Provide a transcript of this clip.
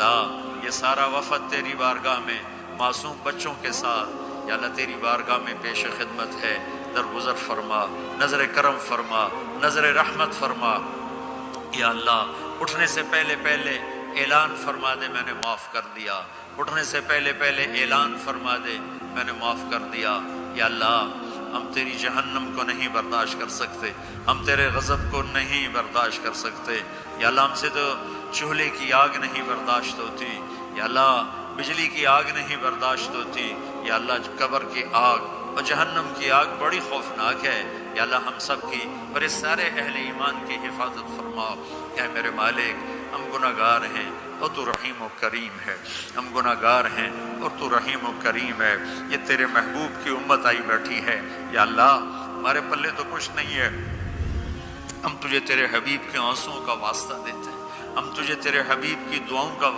اللہ یہ سارا وفد تیری بارگاہ میں معصوم بچوں کے ساتھ یا اللہ تیری بارگاہ میں پیش خدمت ہے، درگزر فرما، نظر کرم فرما، نظر رحمت فرما۔ یا اللہ اٹھنے سے پہلے پہلے اعلان فرما دے میں نے معاف کر دیا، اٹھنے سے پہلے پہلے اعلان فرما دے میں نے معاف کر دیا۔ یا اللہ ہم تیری جہنم کو نہیں برداشت کر سکتے، ہم تیرے غضب کو نہیں برداشت کر سکتے۔ یا اللہ ہم سے تو چولہے کی آگ نہیں برداشت ہوتی، یا اللہ بجلی کی آگ نہیں برداشت ہوتی، یا اللہ قبر کی آگ اور جہنم کی آگ بڑی خوفناک ہے۔ یا اللہ ہم سب کی اور اس سارے اہل ایمان کی حفاظت فرما۔ اے میرے مالک ہم گناہ گار ہیں اور تو رحیم و کریم ہے، ہم گناہ گار ہیں اور تو رحیم و کریم ہے۔ یہ تیرے محبوب کی امت آئی بیٹھی ہے، یا اللہ ہمارے پلے تو کچھ نہیں ہے، ہم تجھے تیرے حبیب کے آنسوؤں کا واسطہ دیتے ہیں، ہم تجھے تیرے حبیب کی دعاؤں کا